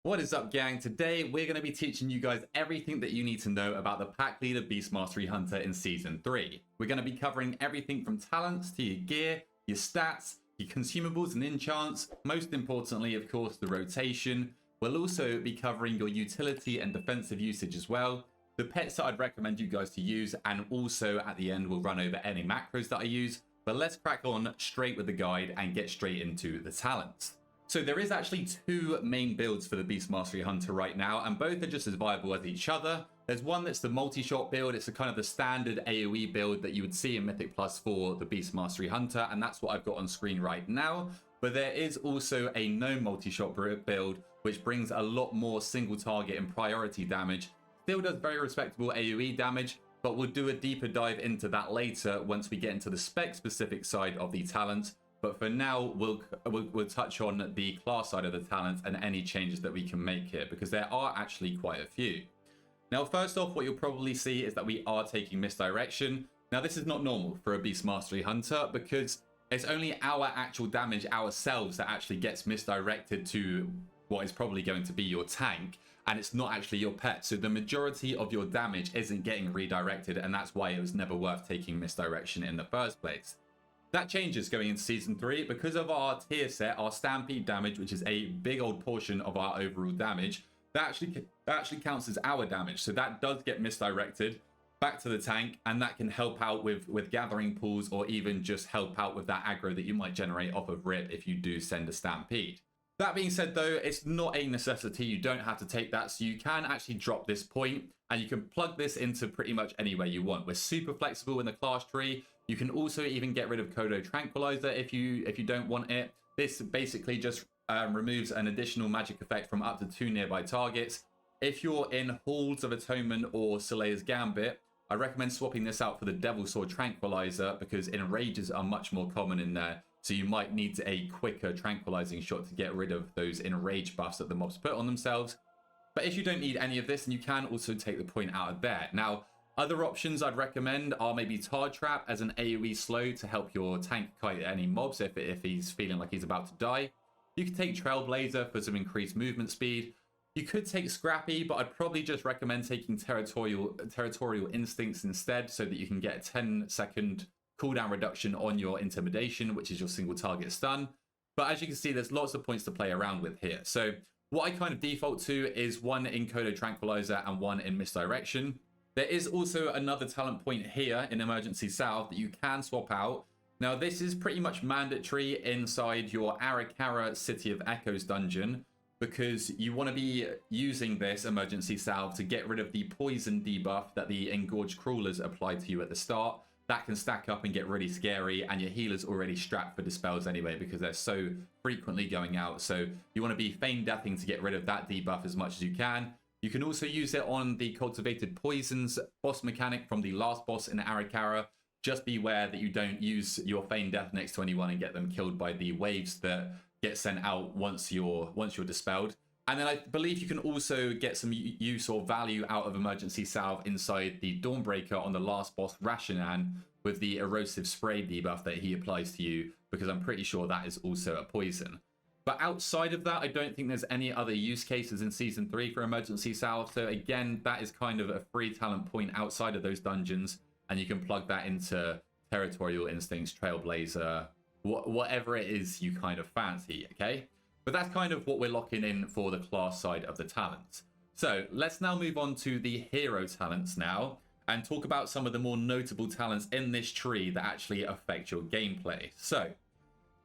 What is up, gang? Today we're going to be teaching you guys everything that you need to know about the Pack Leader Beast Mastery Hunter in Season 3. We're going to be covering everything from talents to your gear, your stats, your consumables and enchants, most importantly, of course, the rotation. We'll also be covering your utility and defensive usage as well, the pets that I'd recommend you guys to use, and also at the end we'll run over any macros that I use. But let's crack on straight with the guide and get straight into the talents. So there is actually two main builds for the Beast Mastery Hunter right now, and both are just as viable as each other. There's one that's the multi-shot build. It's a kind of the standard AoE build that you would see in Mythic Plus for the Beast Mastery Hunter, and that's what I've got on screen right now. But there is also a no multi-shot build, which brings a lot more single target and priority damage. Still does very respectable AoE damage, but we'll do a deeper dive into that later once we get into the spec-specific side of the talent. But for now, we'll touch on the class side of the talents and any changes that we can make here, because there are actually quite a few. Now, first off, what you'll probably see is that we are taking misdirection. Now, this is not normal for a Beast Mastery Hunter, because it's only our actual damage ourselves that actually gets misdirected to what is probably going to be your tank, and it's not actually your pet. So the majority of your damage isn't getting redirected, and that's why it was never worth taking misdirection in the first place. That changes going into Season 3 because of our tier set, our Stampede damage, which is a big old portion of our overall damage. That actually counts as our damage, so that does get misdirected back to the tank, and that can help out with gathering pools, or even just help out with that aggro that you might generate off of Rip if you do send a Stampede. That being said though, it's not a necessity. You don't have to take that, so you can actually drop this point and you can plug this into pretty much anywhere you want. We're super flexible in the class tree. You can also even get rid of Kodo Tranquilizer if you don't want it. This basically just removes an additional magic effect from up to 2 nearby targets. If you're in Halls of Atonement or Soleil's Gambit, I recommend swapping this out for the Devil Sword Tranquilizer, because enrages are much more common in there. So you might need a quicker tranquilizing shot to get rid of those enrage buffs that the mobs put on themselves. But if you don't need any of this, then you can also take the point out of there. Now, other options I'd recommend are maybe Tard Trap as an AoE slow to help your tank kite any mobs if he's feeling like he's about to die. You could take Trailblazer for some increased movement speed. You could take Scrappy, but I'd probably just recommend taking Territorial Instincts instead, so that you can get a 10-second cooldown reduction on your Intimidation, which is your single target stun. But as you can see, there's lots of points to play around with here. So what I kind of default to is one in Kodo Tranquilizer and one in Misdirection. There is also another talent point here in Emergency Salve that you can swap out. Now, this is pretty much mandatory inside your Arakara City of Echoes dungeon, because you want to be using this Emergency Salve to get rid of the poison debuff that the Engorged Crawlers apply to you at the start. That can stack up and get really scary, and your healer's already strapped for dispels anyway, because they're so frequently going out. So you want to be feign deathing to get rid of that debuff as much as you can. You can also use it on the Cultivated Poisons boss mechanic from the last boss in Arakara. Just beware that you don't use your feign death next to anyone and get them killed by the waves that get sent out once you're dispelled. And then I believe you can also get some use or value out of Emergency Salve inside the Dawnbreaker on the last boss, Rashinan, with the Erosive Spray debuff that he applies to you, because I'm pretty sure that is also a poison. But outside of that, I don't think there's any other use cases in Season 3 for Emergency Salve. So again, that is kind of a free talent point outside of those dungeons, and you can plug that into Territorial Instincts, Trailblazer, whatever it is you kind of fancy, okay? But that's kind of what we're locking in for the class side of the talents. So let's now move on to the hero talents now, and talk about some of the more notable talents in this tree that actually affect your gameplay. So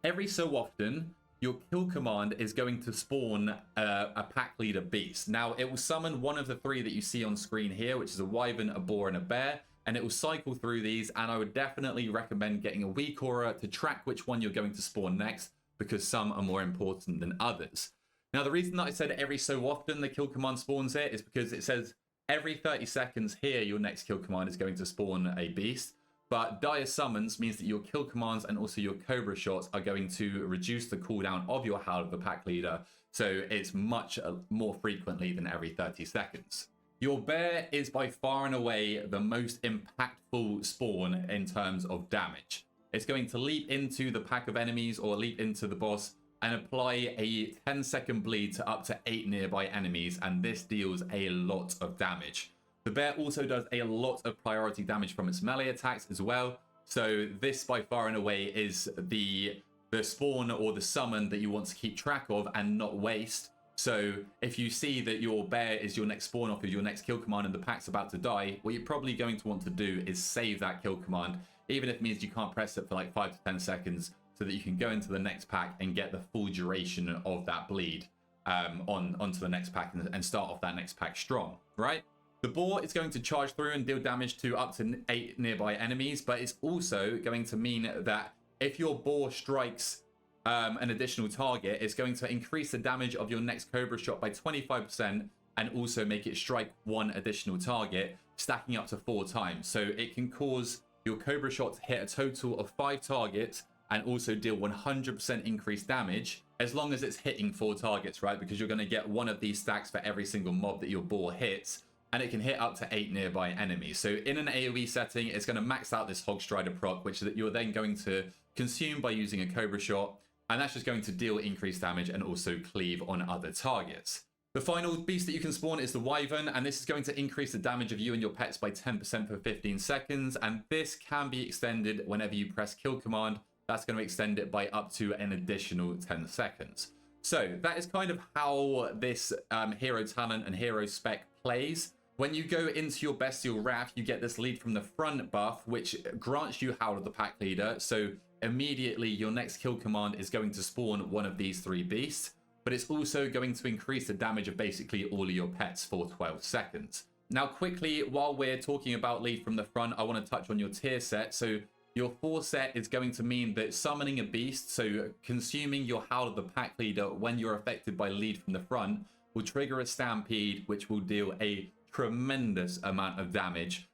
every so often, your kill command is going to spawn a pack leader beast. Now, it will summon one of the 3 that you see on screen here, which is a wyvern, a boar, and a bear, and it will cycle through these. And I would definitely recommend getting a weak aura to track which one you're going to spawn next, because some are more important than others. Now, the reason that I said every so often the kill command spawns it is because it says every 30 seconds here your next kill command is going to spawn a beast. But dire summons means that your kill commands and also your cobra shots are going to reduce the cooldown of your Howl of the Pack Leader, so it's much more frequently than every 30 seconds. Your bear is by far and away the most impactful spawn in terms of damage. It's going to leap into the pack of enemies or leap into the boss and apply a 10-second bleed to up to 8 nearby enemies, and this deals a lot of damage. The bear also does a lot of priority damage from its melee attacks as well, so this by far and away is the spawn or the summon that you want to keep track of and not waste. So if you see that your bear is your next spawn off of your next kill command and the pack's about to die, what you're probably going to want to do is save that kill command, even if it means you can't press it for like 5 to 10 seconds, so that you can go into the next pack and get the full duration of that bleed onto the next pack and start off that next pack strong, right? The boar is going to charge through and deal damage to up to 8 nearby enemies, but it's also going to mean that if your boar strikes an additional target, it's going to increase the damage of your next Cobra shot by 25% and also make it strike 1 additional target, stacking up to 4 times. So it can cause your Cobra shot to hit a total of 5 targets and also deal 100% increased damage as long as it's hitting 4 targets, right? Because you're going to get 1 of these stacks for every single mob that your boar hits, and it can hit up to 8 nearby enemies. So in an AoE setting, it's going to max out this Hog Strider proc, which you're then going to consume by using a Cobra shot, and that's just going to deal increased damage and also cleave on other targets. The final beast that you can spawn is the Wyvern, and this is going to increase the damage of you and your pets by 10% for 15 seconds, and this can be extended whenever you press kill command. That's going to extend it by up to an additional 10 seconds. So that is kind of how this hero talent and hero spec plays. When you go into your Bestial Wrath, you get this lead from the front buff, which grants you Howl of the Pack Leader. So immediately your next kill command is going to spawn one of these 3 beasts, but it's also going to increase the damage of basically all of your pets for 12 seconds. Now quickly, while we're talking about lead from the front, I want to touch on your tier set. So your 4 set is going to mean that summoning a beast, so consuming your Howl of the Pack Leader when you're affected by lead from the front, will trigger a Stampede, which will deal a tremendous amount of damage.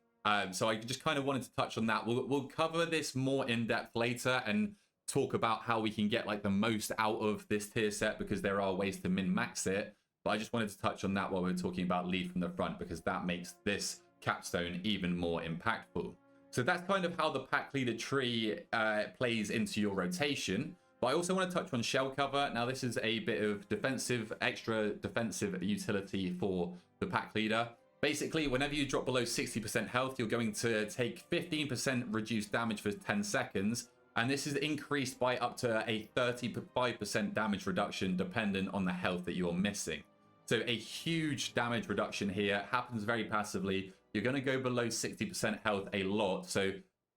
So I just kind of wanted to touch on that. We'll cover this more in depth later and talk about how we can get like the most out of this tier set, because there are ways to min-max it. But I just wanted to touch on that while we're talking about lead from the front, because that makes this capstone even more impactful. So that's kind of how the pack leader tree plays into your rotation. But I also want to touch on shell cover. Now this is a bit of defensive, extra defensive utility for the pack leader. Basically, whenever you drop below 60% health, you're going to take 15% reduced damage for 10 seconds. And this is increased by up to a 35% damage reduction dependent on the health that you're missing. So a huge damage reduction here happens very passively. You're going to go below 60% health a lot. So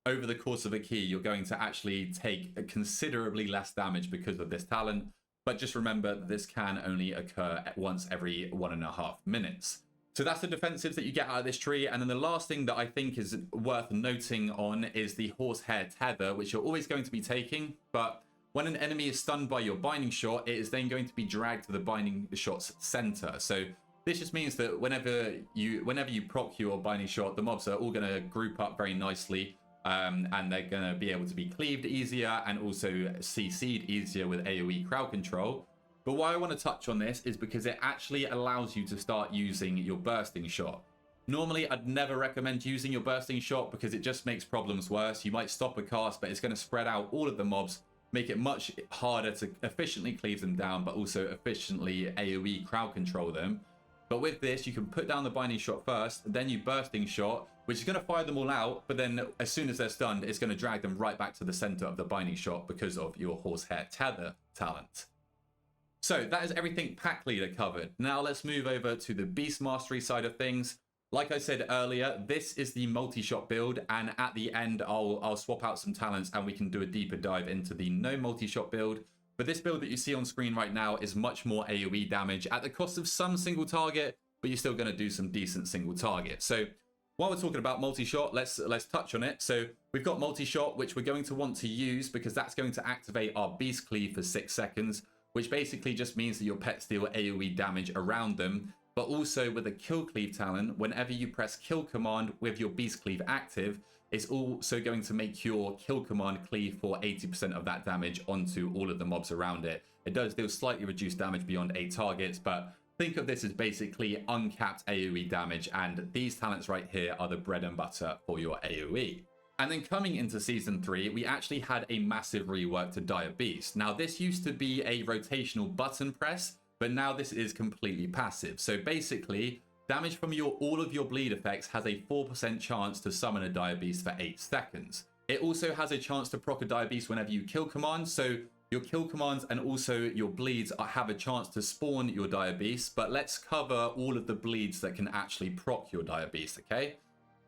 over the course of a key, you're going to actually take considerably less damage because of this talent. But just remember that this can only occur once every 1.5 minutes. So that's the defensives that you get out of this tree. And then the last thing that I think is worth noting on is the Horsehair Tether, which you're always going to be taking. But when an enemy is stunned by your binding shot, it is then going to be dragged to the binding shot's center. So this just means that whenever you proc your binding shot, the mobs are all going to group up very nicely. And they're going to be able to be cleaved easier and also CC'd easier with AoE crowd control. But why I want to touch on this is because it actually allows you to start using your bursting shot. Normally, I'd never recommend using your bursting shot because it just makes problems worse. You might stop a cast, but it's going to spread out all of the mobs, make it much harder to efficiently cleave them down, but also efficiently AoE crowd control them. But with this, you can put down the binding shot first, then you bursting shot, which is going to fire them all out, but then as soon as they're stunned, it's going to drag them right back to the center of the binding shot because of your Horsehair Tether talent. So that is everything pack leader covered. Now let's move over to the beast mastery side of things. Like I said earlier, this is the multi-shot build, and at the end I'll swap out some talents and we can do a deeper dive into the no multi-shot build. But this build that you see on screen right now is much more AoE damage at the cost of some single target, but you're still going to do some decent single target. So while we're talking about multi-shot, let's touch on it. So we've got multi-shot, which we're going to want to use because that's going to activate our beast cleave for 6 seconds. Which basically just means that your pets deal AoE damage around them. But also with a kill cleave talent, whenever you press kill command with your beast cleave active, it's also going to make your kill command cleave for 80% of that damage onto all of the mobs around it. It does deal slightly reduced damage beyond 8 targets, but think of this as basically uncapped AoE damage, and these talents right here are the bread and butter for your AoE. And then coming into Season 3, we actually had a massive rework to Dire Beast. Now, this used to be a rotational button press, but now this is completely passive. So basically, damage from all of your bleed effects has a 4% chance to summon a Dire Beast for 8 seconds. It also has a chance to proc a Dire Beast whenever you kill commands, so your kill commands and also your bleeds have a chance to spawn your Dire Beast, but let's cover all of the bleeds that can actually proc your Dire Beast, okay?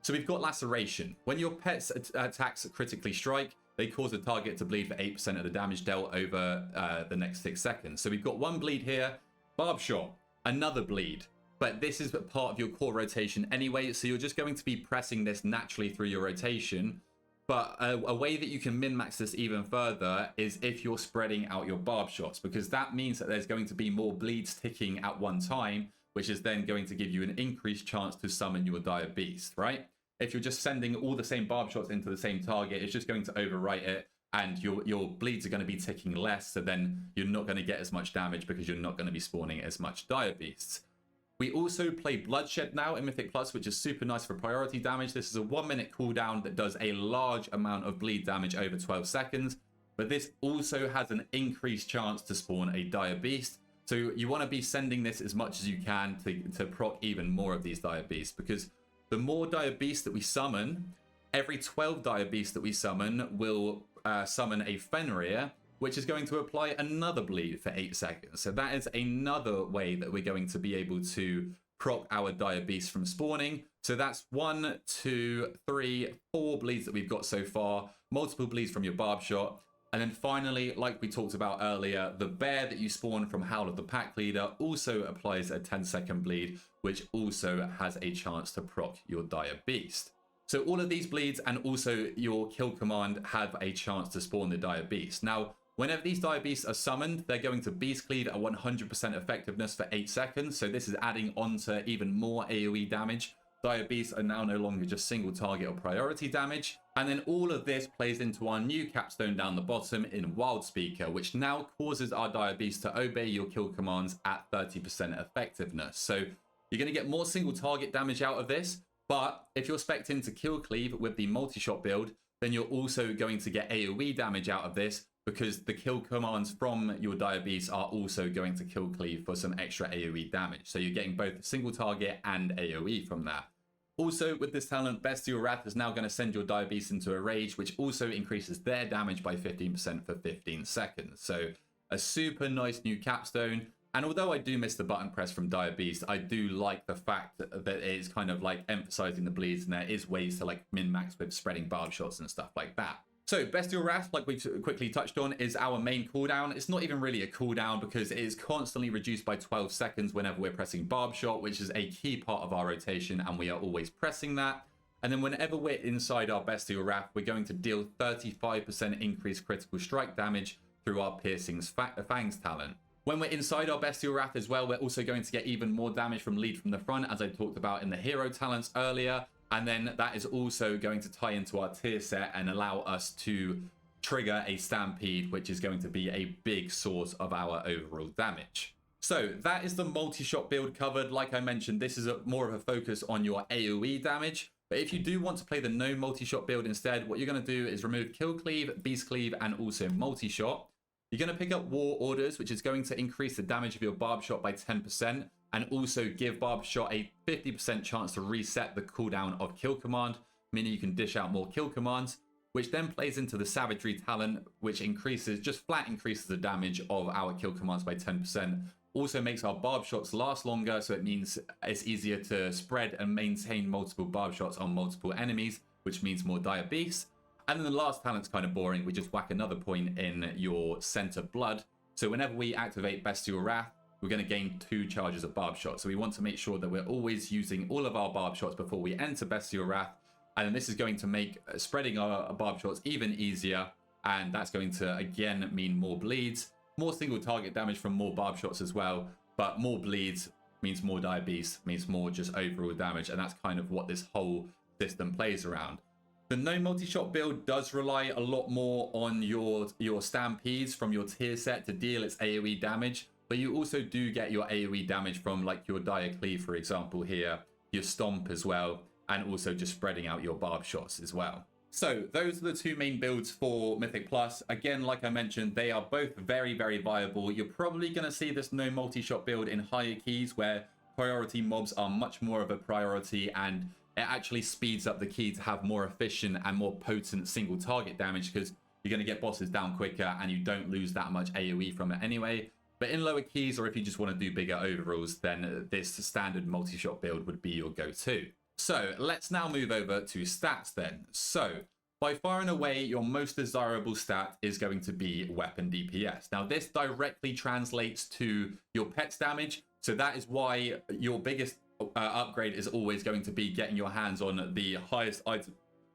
So we've got Laceration. When your pet's attacks critically strike, they cause the target to bleed for 8% of the damage dealt over the next 6 seconds. So we've got one bleed here, Barb Shot, another bleed. But this is part of your core rotation anyway, so you're just going to be pressing this naturally through your rotation. But a way that you can min-max this even further is if you're spreading out your Barb Shots, because that means that there's going to be more bleeds ticking at one time, which is then going to give you an increased chance to summon your Dire Beast, right? If you're just sending all the same Barb Shots into the same target, it's just going to overwrite it, and your bleeds are going to be ticking less, so then you're not going to get as much damage because you're not going to be spawning as much Dire Beasts. We also play Bloodshed now in Mythic Plus, which is super nice for priority damage. This is a 1-minute cooldown that does a large amount of bleed damage over 12 seconds, but this also has an increased chance to spawn a Dire Beast. So you want to be sending this as much as you can to proc even more of these Dire Beasts, because the more Dire Beasts that we summon, every 12 Dire Beasts that we summon will summon a Fenrir, which is going to apply another bleed for 8 seconds. So that is another way that we're going to be able to proc our Dire Beast from spawning. So that's 1, 2, 3, 4 bleeds that we've got so far, multiple bleeds from your Barb Shot. And then finally, like we talked about earlier, the bear that you spawn from Howl of the Pack Leader also applies a 10-second bleed, which also has a chance to proc your Dire Beast. So all of these bleeds and also your kill command have a chance to spawn the Dire Beast. Now, whenever these Dire Beasts are summoned, they're going to Beast Cleave at 100% effectiveness for 8 seconds. So this is adding on to even more AoE damage. Dire Beasts are now no longer just single target or priority damage. And then all of this plays into our new capstone down the bottom in Wild Speaker, which now causes our Dire Beast to obey your kill commands at 30% effectiveness. So you're going to get more single target damage out of this. But if you're spec'ing to kill cleave with the multi-shot build, then you're also going to get AoE damage out of this, because the kill commands from your Dire Beast are also going to kill cleave for some extra AoE damage. So you're getting both single target and AoE from that. Also, with this talent, Bestial Wrath is now going to send your Dire Beast into a rage, which also increases their damage by 15% for 15 seconds. So a super nice new capstone. And although I do miss the button press from Dire Beast, I do like the fact that it is kind of like emphasizing the bleeds, and there is ways to like min-max with spreading Barb Shots and stuff like that. So Bestial Wrath, like we've quickly touched on, is our main cooldown. It's not even really a cooldown because it is constantly reduced by 12 seconds whenever we're pressing Barb Shot, which is a key part of our rotation, and we are always pressing that. And then whenever we're inside our Bestial Wrath, we're going to deal 35% increased critical strike damage through our Piercing Fangs talent. When we're inside our Bestial Wrath as well, we're also going to get even more damage from lead from the front, as I talked about in the hero talents earlier. And then that is also going to tie into our tier set and allow us to trigger a Stampede, which is going to be a big source of our overall damage. So that is the multi-shot build covered. Like I mentioned, this is more of a focus on your AoE damage. But if you do want to play the no multi-shot build instead, what you're going to do is remove Kill Cleave, Beast Cleave, and also multi-shot. You're going to pick up War Orders, which is going to increase the damage of your Barb Shot by 10%, and also give Barb Shot a 50% chance to reset the cooldown of Kill Command, meaning you can dish out more kill commands, which then plays into the Savagery talent, which just flat increases the damage of our kill commands by 10%. Also makes our Barb Shots last longer, so it means it's easier to spread and maintain multiple Barb Shots on multiple enemies, which means more Dire Beasts. And then the last talent's kind of boring. We just whack another point in your center blood. So whenever we activate Bestial Wrath, we're going to gain 2 charges of Barb Shot. So we want to make sure that we're always using all of our Barb Shots before we enter Bestial Wrath. And then this is going to make spreading our Barb Shots even easier. And that's going to, again, mean more bleeds, more single target damage from more Barb Shots as well. But more bleeds means more Dire Beasts, means more just overall damage. And that's kind of what this whole system plays around. The no multi-shot build does rely a lot more on your Stampedes from your tier set to deal its AoE damage, but you also do get your AoE damage from like your Dire Cleave, for example here, your Stomp as well, and also just spreading out your Barb Shots as well. So those are the two main builds for Mythic Plus. Again, like I mentioned, they are both very, very viable. You're probably going to see this no multi-shot build in higher keys where priority mobs are much more of a priority, and it actually speeds up the key to have more efficient and more potent single target damage, because you're going to get bosses down quicker and you don't lose that much AoE from it anyway. But in lower keys, or if you just want to do bigger overalls, then this standard multi-shot build would be your go-to. So let's now move over to stats then. So by far and away, your most desirable stat is going to be weapon DPS. Now this directly translates to your pet's damage. So that is why your biggest upgrade is always going to be getting your hands on the highest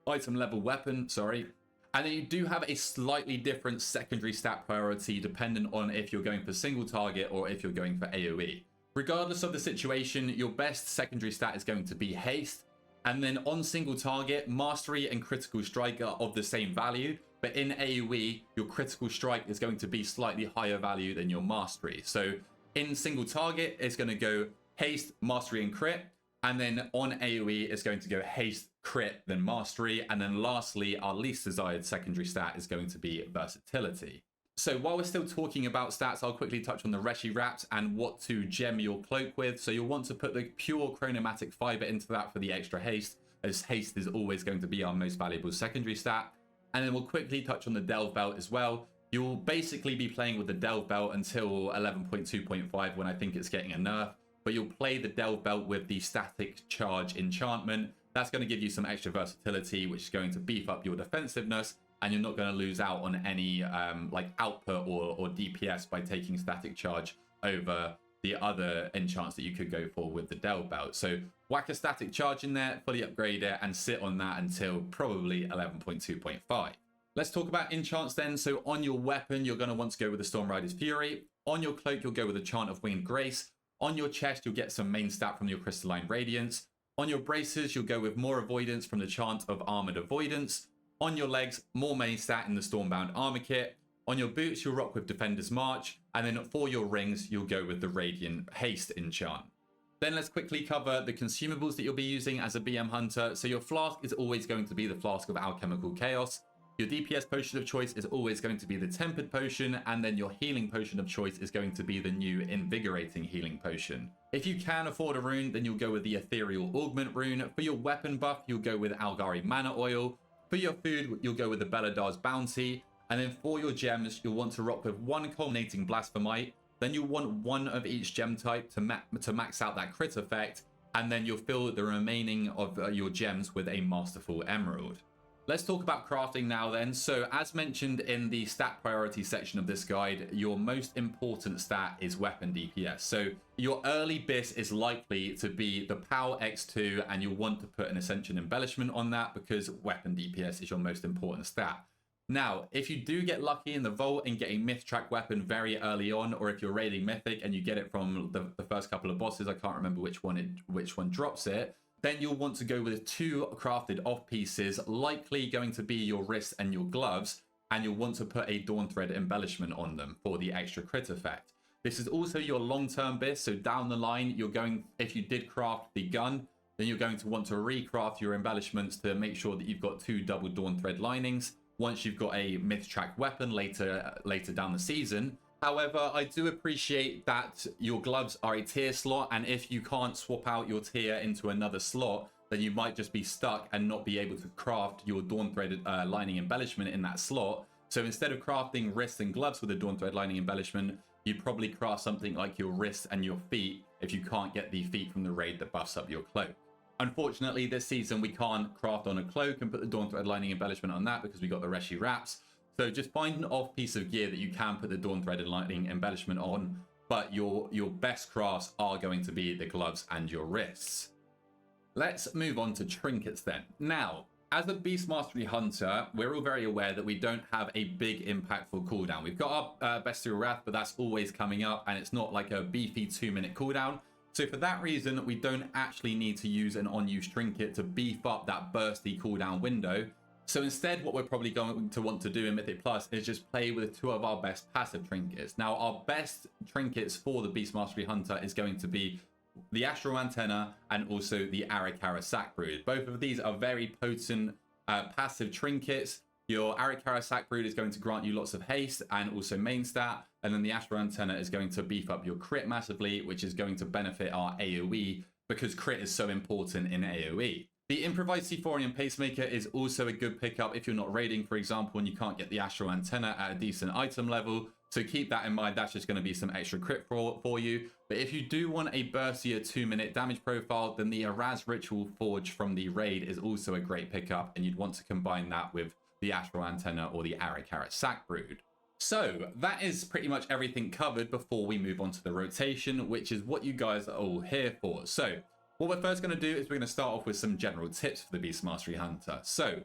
item level weapon, And then you do have a slightly different secondary stat priority depending on if you're going for single target or if you're going for AoE. Regardless of the situation, your best secondary stat is going to be haste. And then on single target, mastery and critical strike are of the same value. But in AoE, your critical strike is going to be slightly higher value than your mastery. So in single target, it's going to go haste, mastery, and crit. And then on AoE, it's going to go haste, crit, then mastery. And then lastly, our least desired secondary stat is going to be versatility. So while we're still talking about stats, I'll quickly touch on the Reshii Wraps and what to gem your cloak with. So you'll want to put the pure chronomatic fiber into that for the extra haste, as haste is always going to be our most valuable secondary stat. And then we'll quickly touch on the delve belt as well. You'll basically be playing with the delve belt until 11.2.5 when I think it's getting a nerf. But you'll play the delve belt with the static charge enchantment. That's going to give you some extra versatility, which is going to beef up your defensiveness. And you're not going to lose out on any like output or DPS by taking static charge over the other enchants that you could go for with the delve belt. So whack a static charge in there, fully upgrade it, and sit on that until probably 11.2.5. Let's talk about enchants then. So on your weapon, you're going to want to go with the Storm Rider's Fury. On your cloak, you'll go with the Chant of Winged Grace. On your chest, you'll get some main stat from your Crystalline Radiance. On your braces, you'll go with more avoidance from the Chant of Armored Avoidance. On your legs, more main stat in the Stormbound Armor Kit. On your boots, you'll rock with Defender's March. And then for your rings, you'll go with the Radiant Haste enchant. Then let's quickly cover the consumables that you'll be using as a BM Hunter. So your flask is always going to be the Flask of Alchemical Chaos. Your DPS potion of choice is always going to be the Tempered Potion, and then your healing potion of choice is going to be the new Invigorating Healing Potion. If you can afford a rune, then you'll go with the Ethereal Augment rune. For your weapon buff, you'll go with Algari Mana Oil. For your food, you'll go with the Beladar's Bounty. And then for your gems, you'll want to rock with one Culminating Blasphemite. Then you'll want one of each gem type to max out that crit effect. And then you'll fill the remaining of your gems with a Masterful Emerald. Let's talk about crafting now then. So as mentioned in the stat priority section of this guide, your most important stat is weapon DPS. So your early BIS is likely to be the POW X2, and you'll want to put an Ascension embellishment on that because weapon DPS is your most important stat. Now, if you do get lucky in the vault and get a myth track weapon very early on, or if you're raiding Mythic and you get it from the first couple of bosses, I can't remember which one drops it, then you'll want to go with two crafted off pieces, likely going to be your wrists and your gloves, and you'll want to put a Dawn Thread embellishment on them for the extra crit effect. This is also your long-term BIS, so down the line, if you did craft the gun, then you're going to want to recraft your embellishments to make sure that you've got two double Dawn Thread linings once you've got a myth track weapon later down the season. However, I do appreciate that your gloves are a tier slot, and if you can't swap out your tier into another slot, then you might just be stuck and not be able to craft your Dawn Thread lining embellishment in that slot. So instead of crafting wrists and gloves with a Dawn Thread lining embellishment, you'd probably craft something like your wrists and your feet if you can't get the feet from the raid that buffs up your cloak. Unfortunately, this season we can't craft on a cloak and put the Dawn Thread lining embellishment on that because we got the Reshii Wraps. So just find an off piece of gear that you can put the Dawn Threaded Lightning embellishment on, but your best crafts are going to be the gloves and your wrists. Let's move on to trinkets then. Now, as a Beast Mastery Hunter, we're all very aware that we don't have a big impactful cooldown. We've got our Bestial Wrath, but that's always coming up, and it's not like a beefy 2-minute cooldown. So for that reason, we don't actually need to use an on-use trinket to beef up that bursty cooldown window. So instead, what we're probably going to want to do in Mythic Plus is just play with two of our best passive trinkets. Now, our best trinkets for the Beast Mastery Hunter is going to be the Astral Antenna and also the Arakara Sackbrood. Both of these are very potent passive trinkets. Your Arakara Sack Brood is going to grant you lots of haste and also main stat. And then the Astral Antenna is going to beef up your crit massively, which is going to benefit our AoE because crit is so important in AoE. The Improvised Sephorian Pacemaker is also a good pickup if you're not raiding, for example, and you can't get the Astral Antenna at a decent item level. So keep that in mind. That's just going to be some extra crit for you. But if you do want a burstier 2-minute damage profile, then the Araz Ritual Forge from the raid is also a great pickup, and you'd want to combine that with the Astral Antenna or the Arakara Sack Brood. So that is pretty much everything covered before we move on to the rotation, which is what you guys are all here for. So what we're first going to do is we're going to start off with some general tips for the Beast Mastery Hunter. So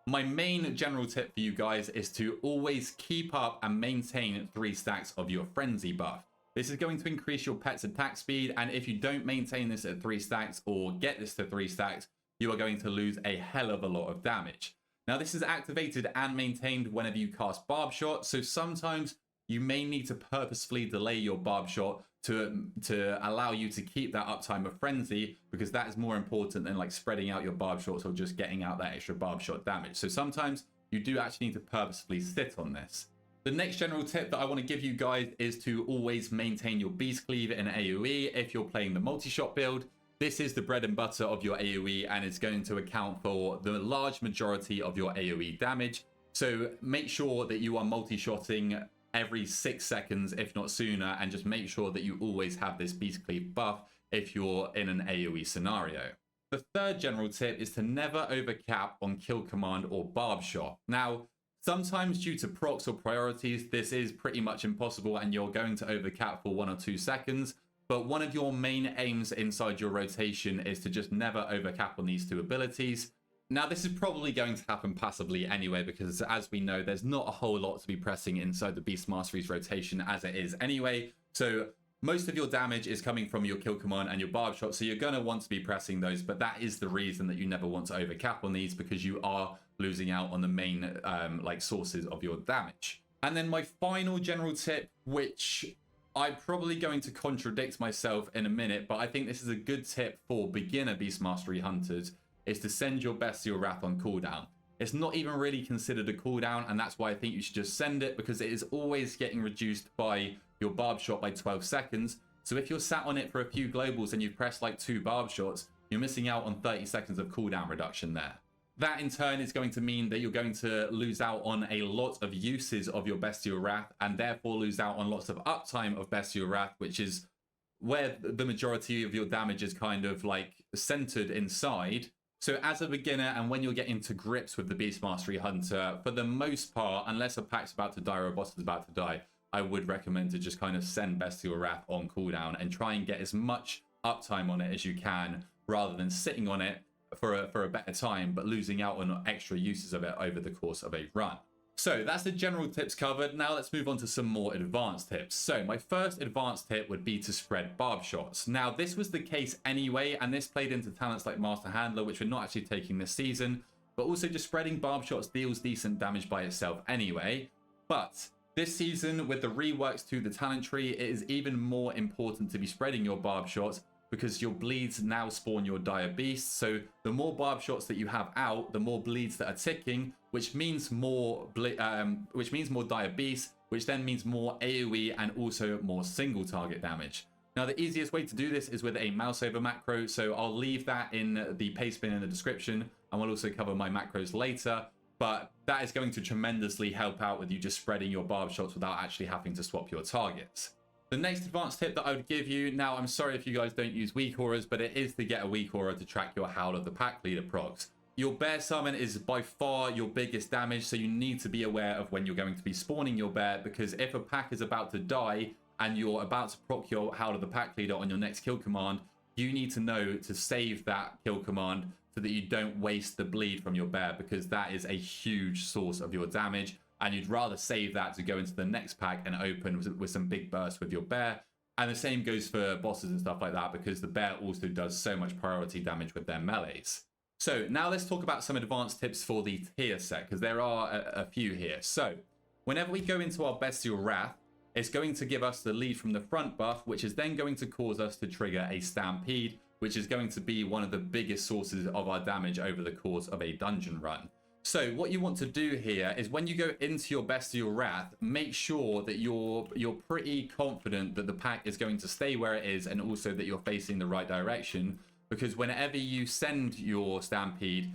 my main general tip for you guys is to always keep up and maintain 3 stacks of your Frenzy buff. This is going to increase your pet's attack speed, and if you don't maintain this at 3 stacks or get this to 3 stacks, you are going to lose a hell of a lot of damage. Now, this is activated and maintained whenever you cast Barb Shot, so sometimes you may need to purposefully delay your Barb Shot to allow you to keep that uptime of Frenzy, because that is more important than like spreading out your Barb Shots or just getting out that extra Barb Shot damage. So sometimes you do actually need to purposefully sit on this. The next general tip that I want to give you guys is to always maintain your Beast Cleave in AoE if you're playing the multi-shot build. This is the bread and butter of your AoE, and it's going to account for the large majority of your AoE damage. So make sure that you are multi-shotting every 6 seconds, if not sooner, and just make sure that you always have this Beast Cleave buff if you're in an AoE scenario. The third general tip is to never overcap on Kill Command or Barb Shot. Now, sometimes due to procs or priorities, this is pretty much impossible and you're going to overcap for 1 or 2 seconds. But one of your main aims inside your rotation is to just never overcap on these 2 abilities. Now, this is probably going to happen passively anyway, because as we know, there's not a whole lot to be pressing inside the Beast Mastery's rotation as it is anyway. So most of your damage is coming from your Kill Command and your Barb Shot, so you're going to want to be pressing those, but that is the reason that you never want to overcap on these, because you are losing out on the main like sources of your damage. And then my final general tip, which I'm probably going to contradict myself in a minute, but I think this is a good tip for beginner Beast Mastery hunters, is to send your Bestial Wrath on cooldown. It's not even really considered a cooldown, and that's why I think you should just send it, because it is always getting reduced by your Barb Shot by 12 seconds. So if you're sat on it for a few globals and you've pressed like 2 Barb Shots, you're missing out on 30 seconds of cooldown reduction there. That in turn is going to mean that you're going to lose out on a lot of uses of your Bestial Wrath, and therefore lose out on lots of uptime of Bestial Wrath, which is where the majority of your damage is kind of like centered inside. So as a beginner, and when you're getting to grips with the Beast Mastery Hunter, for the most part, unless a pack's about to die or a boss is about to die, I would recommend to just kind of send Bestial Wrath on cooldown and try and get as much uptime on it as you can, rather than sitting on it for a better time, but losing out on extra uses of it over the course of a run. So that's the general tips covered. Now let's move on to some more advanced tips. So my first advanced tip would be to spread Barb Shots. Now this was the case anyway, and this played into talents like Master Handler, which we're not actually taking this season, but also just spreading Barb Shots deals decent damage by itself anyway. But this season, with the reworks to the talent tree, it is even more important to be spreading your Barb Shots, because your bleeds now spawn your Dire Beasts. So the more Barb Shots that you have out, the more bleeds that are ticking, which means more Dire Beasts, which then means more AoE and also more single target damage. Now the easiest way to do this is with a mouse over macro, so I'll leave that in the paste bin in the description, and we'll also cover my macros later. But that is going to tremendously help out with you just spreading your Barb Shots without actually having to swap your targets. The next advanced tip that I would give you, now I'm sorry if you guys don't use weak auras, but it is to get a weak aura to track your Howl of the Pack Leader procs. Your bear summon is by far your biggest damage, so you need to be aware of when you're going to be spawning your bear, because if a pack is about to die and you're about to proc your Howl of the Pack Leader on your next kill command, you need to know to save that kill command so that you don't waste the bleed from your bear, because that is a huge source of your damage. And you'd rather save that to go into the next pack and open with some big bursts with your bear. And the same goes for bosses and stuff like that, because the bear also does so much priority damage with their melees. So now let's talk about some advanced tips for the tier set, because there are a few here. So whenever we go into our Bestial Wrath, it's going to give us the lead from the front buff, which is then going to cause us to trigger a Stampede, which is going to be one of the biggest sources of our damage over the course of a dungeon run. So what you want to do here is when you go into your Bestial Wrath, make sure that you're pretty confident that the pack is going to stay where it is, and also that you're facing the right direction, because whenever you send your Stampede,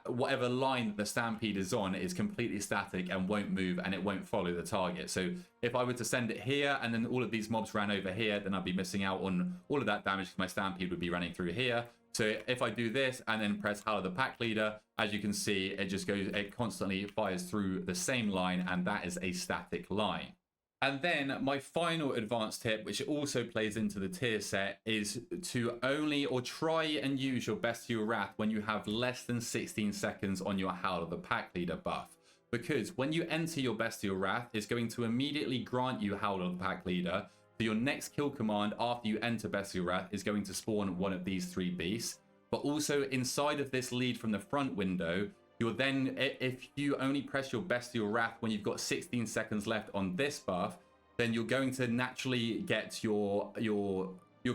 whatever line the Stampede is on is completely static and won't move, and it won't follow the target. So if I were to send it here and then all of these mobs ran over here, then I'd be missing out on all of that damage because my Stampede would be running through here. So if I do this and then press Hallow the Pack Leader, as you can see, it constantly fires through the same line, and that is a static line. And then my final advanced tip, which also plays into the tier set, is to only or try and use your Bestial Wrath when you have less than 16 seconds on your Hallow the Pack Leader buff. Because when you enter your Bestial Wrath, it's going to immediately grant you Hallow the Pack Leader. So your next kill command after you enter Bestial Wrath is going to spawn one of these 3 beasts. But also inside of this lead from the front window, you're then, if you only press your Bestial Wrath when you've got 16 seconds left on this buff, then you're going to naturally get your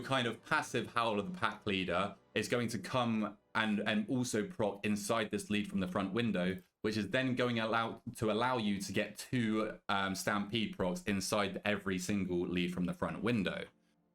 kind of passive Howl of the Pack Leader is going to come and also proc inside this lead from the front window, which is then going to allow you to get 2 Stampede procs inside every single lead from the front window.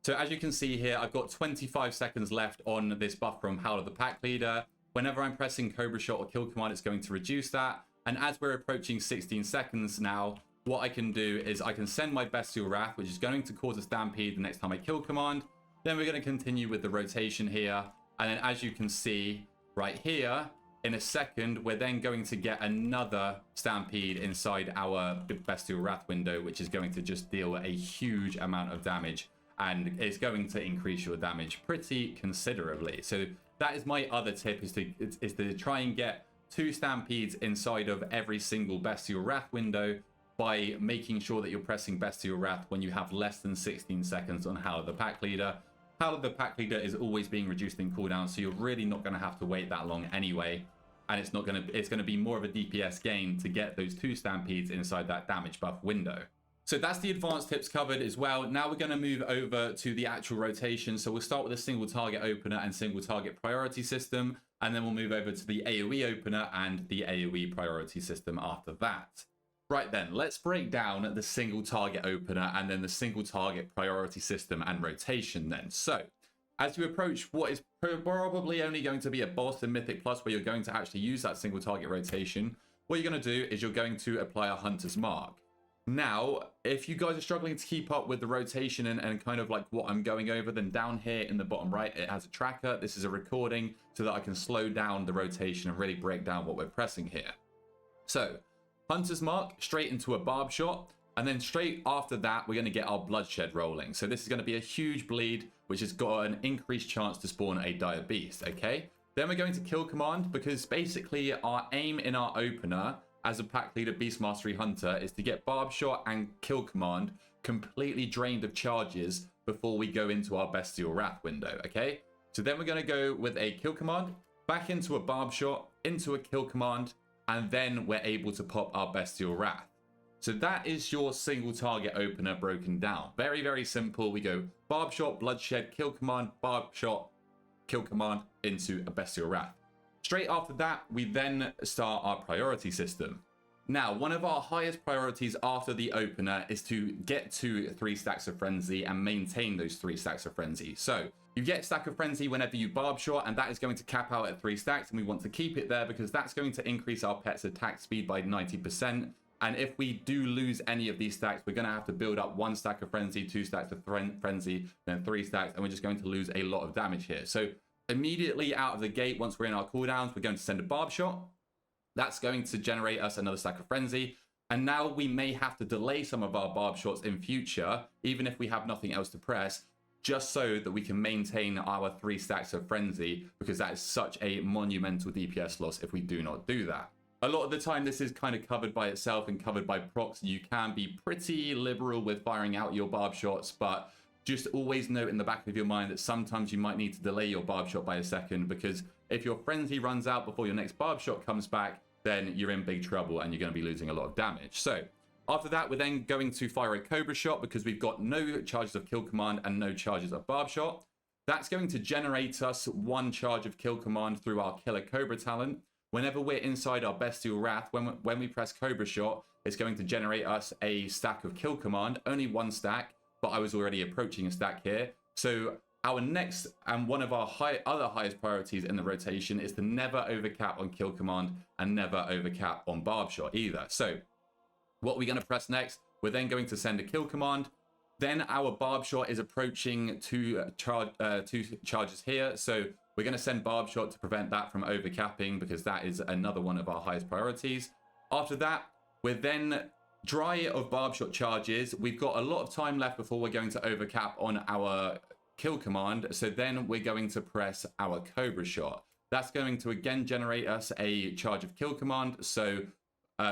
So as you can see here, I've got 25 seconds left on this buff from Howl of the Pack Leader. Whenever I'm pressing Cobra Shot or Kill Command, it's going to reduce that. And as we're approaching 16 seconds now, what I can do is I can send my Bestial Wrath, which is going to cause a Stampede the next time I Kill Command. Then we're going to continue with the rotation here. And then as you can see right here, in a second, we're then going to get another Stampede inside our Bestial Wrath window, which is going to just deal a huge amount of damage. And it's going to increase your damage pretty considerably. So that is my other tip, is to try and get 2 Stampedes inside of every single Bestial Wrath window by making sure that you're pressing Bestial Wrath when you have less than 16 seconds on Hallow the Pack Leader. Hallow the Pack Leader is always being reduced in cooldown, so you're really not going to have to wait that long anyway. And it's going to be more of a DPS gain to get those 2 Stampedes inside that damage buff window. So that's the advanced tips covered as well. Now we're going to move over to the actual rotation. So we'll start with a single target opener and single target priority system, and then we'll move over to the AoE opener and the AoE priority system after that. Right then, let's break down the single target opener and then the single target priority system and rotation then. So as you approach what is probably only going to be a boss in Mythic Plus where you're going to actually use that single target rotation, what you're going to do is you're going to apply a Hunter's Mark. Now, if you guys are struggling to keep up with the rotation and kind of like what I'm going over, then down here in the bottom right, it has a tracker. This is a recording so that I can slow down the rotation and really break down what we're pressing here. So, Hunter's Mark, straight into a barb shot. And then straight after that, we're going to get our bloodshed rolling. So this is going to be a huge bleed, which has got an increased chance to spawn a dire beast, okay? Then we're going to kill command, because basically our aim in our opener as a pack leader beast mastery hunter is to get barb shot and kill command completely drained of charges before we go into our bestial wrath window, okay? So then we're going to go with a kill command, back into a barb shot, into a kill command, and then we're able to pop our bestial wrath. So that is your single target opener broken down. Very, very simple. We go barb shot, bloodshed, kill command, barb shot, kill command into a bestial wrath. Straight after that, we then start our priority system. Now, one of our highest priorities after the opener is to get to 3 stacks of frenzy and maintain those 3 stacks of frenzy. So you get stack of frenzy whenever you barb shot, and that is going to cap out at 3 stacks, and we want to keep it there because that's going to increase our pet's attack speed by 90%. And if we do lose any of these stacks, we're going to have to build up 1 stack of frenzy, 2 stacks of frenzy, then 3 stacks, and we're just going to lose a lot of damage here. So immediately out of the gate, once we're in our cooldowns, we're going to send a barb shot. That's going to generate us another stack of frenzy. And now we may have to delay some of our barb shots in future, even if we have nothing else to press, just so that we can maintain our 3 stacks of frenzy, because that is such a monumental DPS loss if we do not do that. A lot of the time, this is kind of covered by itself and covered by procs. You can be pretty liberal with firing out your barb shots, but just always note in the back of your mind that sometimes you might need to delay your barb shot by a second, because if your frenzy runs out before your next barb shot comes back, then you're in big trouble and you're going to be losing a lot of damage. So after that, we're then going to fire a Cobra shot because we've got no charges of kill command and no charges of barb shot. That's going to generate us 1 charge of kill command through our Killer Cobra talent. Whenever we're inside our Bestial Wrath, when we press Cobra Shot, it's going to generate us a stack of kill command, only 1 stack, but I was already approaching a stack here. So our next and one of our other highest priorities in the rotation is to never overcap on kill command and never overcap on barb shot either. So what we're going to press next, we're then going to send a kill command. Then our barb shot is approaching 2 charges here. So we're going to send barb shot to prevent that from overcapping, because that is another one of our highest priorities. After that, we're then dry of barb shot charges. We've got a lot of time left before we're going to overcap on our kill command. So then we're going to press our Cobra Shot. That's going to again generate us a charge of kill command. So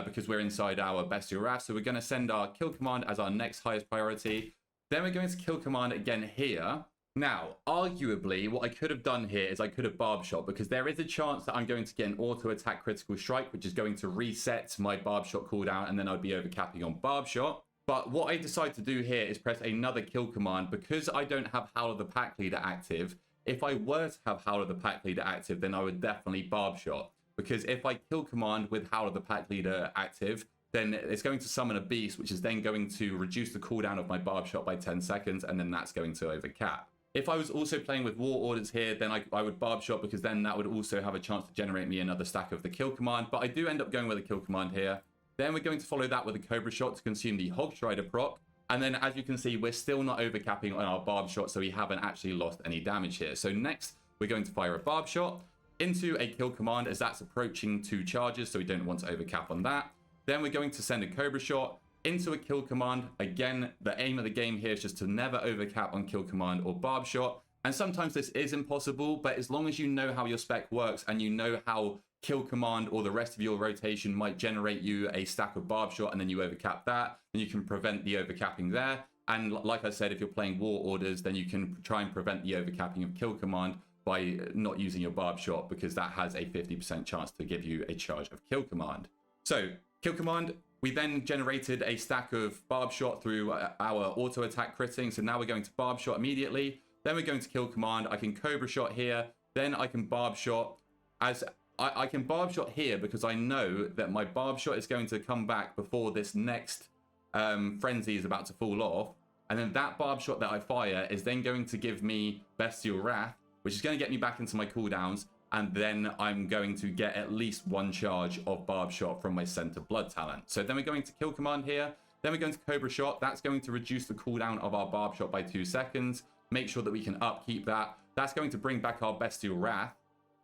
because we're inside our Bestial Wrath, so we're going to send our kill command as our next highest priority. Then we're going to kill command again here. Now, arguably, what I could have done here is I could have barb shot, because there is a chance that I'm going to get an auto attack critical strike, which is going to reset my barb shot cooldown, and then I'd be overcapping on barb shot. But what I decide to do here is press another kill command, because I don't have Howl of the Pack Leader active. If I were to have Howl of the Pack Leader active, then I would definitely barb shot, because if I kill command with Howl of the Pack Leader active, then it's going to summon a beast, which is then going to reduce the cooldown of my barb shot by 10 seconds, and then that's going to overcap. If I was also playing with War Orders here, then I would barb shot, because then that would also have a chance to generate me another stack of the kill command. But I do end up going with a kill command here. Then we're going to follow that with a Cobra Shot to consume the Hog Strider proc. And then, as you can see, we're still not overcapping on our barb shot, so we haven't actually lost any damage here. So next, we're going to fire a barb shot into a kill command, as that's approaching 2 charges, so we don't want to overcap on that. Then we're going to send a Cobra Shot into a kill command. Again, the aim of the game here is just to never overcap on kill command or barb shot. And sometimes this is impossible, but as long as you know how your spec works and you know how kill command or the rest of your rotation might generate you a stack of barb shot, and then you overcap that, then you can prevent the overcapping there. And like I said, if you're playing War Orders, then you can try and prevent the overcapping of kill command by not using your barb shot, because that has a 50% chance to give you a charge of kill command. So kill command, we then generated a stack of barb shot through our auto attack critting. So now we're going to barb shot immediately. Then we're going to kill command. I can Cobra Shot here. Then I can barb shot. As I can barb shot here, because I know that my barb shot is going to come back before this next frenzy is about to fall off. And then that barb shot that I fire is then going to give me Bestial Wrath, which is going to get me back into my cooldowns. And then I'm going to get at least 1 charge of barb shot from my Center Blood talent. So then we're going to kill command here. Then we're going to Cobra Shot. That's going to reduce the cooldown of our barb shot by 2 seconds. Make sure that we can upkeep that. That's going to bring back our Bestial Wrath.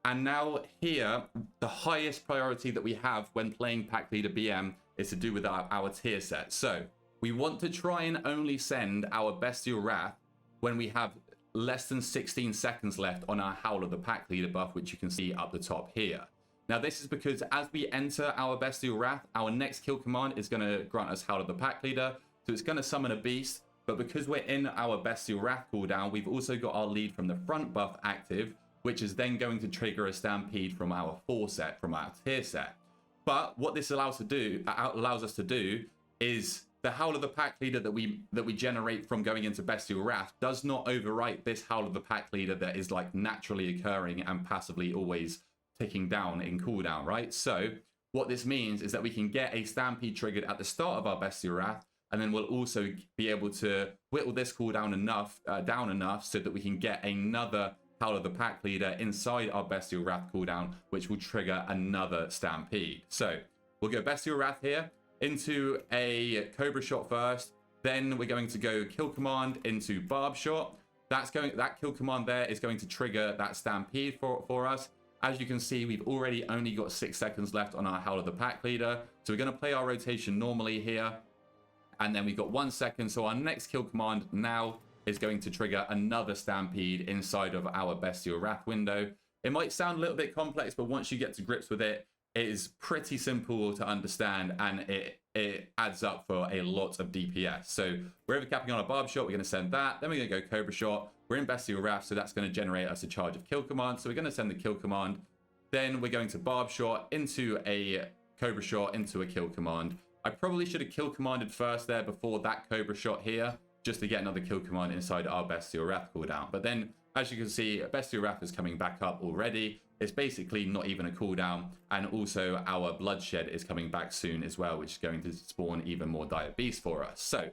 And now here, the highest priority that we have when playing Pack Leader BM is to do with our tier set. So we want to try and only send our Bestial Wrath when we have less than 16 seconds left on our Howl of the Pack Leader buff, which you can see up the top here. Now this is because as we enter our Bestial Wrath, our next kill command is going to grant us Howl of the Pack Leader. So it's going to summon a beast, but because we're in our Bestial Wrath cooldown, we've also got our lead from the front buff active, which is then going to trigger a stampede from our 4 set, from our tier set. But what this allows us to do is the Howl of the Pack Leader that we generate from going into Bestial Wrath does not overwrite this Howl of the Pack Leader that is like naturally occurring and passively always ticking down in cooldown, right? So what this means is that we can get a stampede triggered at the start of our Bestial Wrath, and then we'll also be able to whittle this cooldown down enough so that we can get another Howl of the Pack Leader inside our Bestial Wrath cooldown, which will trigger another stampede. So we'll go Bestial Wrath here into a Cobra Shot first. Then we're going to go kill command into barb shot. That kill command there is going to trigger that stampede for us. As you can see, we've already only got 6 seconds left on our Howl of the Pack Leader. So we're going to play our rotation normally here. And then we've got 1 second. So our next kill command now is going to trigger another stampede inside of our Bestial Wrath window. It might sound a little bit complex, but once you get to grips with it, it is pretty simple to understand, and it adds up for a lot of DPS. So we're overcapping on a barb shot, we're going to send that. Then we're going to go Cobra Shot. We're in Bestial Wrath, so that's going to generate us a charge of kill command. So we're going to send the kill command. Then we're going to barb shot into a Cobra Shot into a kill command. I probably should have kill commanded first there before that Cobra Shot here, just to get another kill command inside our Bestial Wrath cooldown. But then As you can see, Bestial Wrath is coming back up already. It's basically not even a cooldown. And also our Bloodshed is coming back soon as well, which is going to spawn even more Dire Beasts for us. So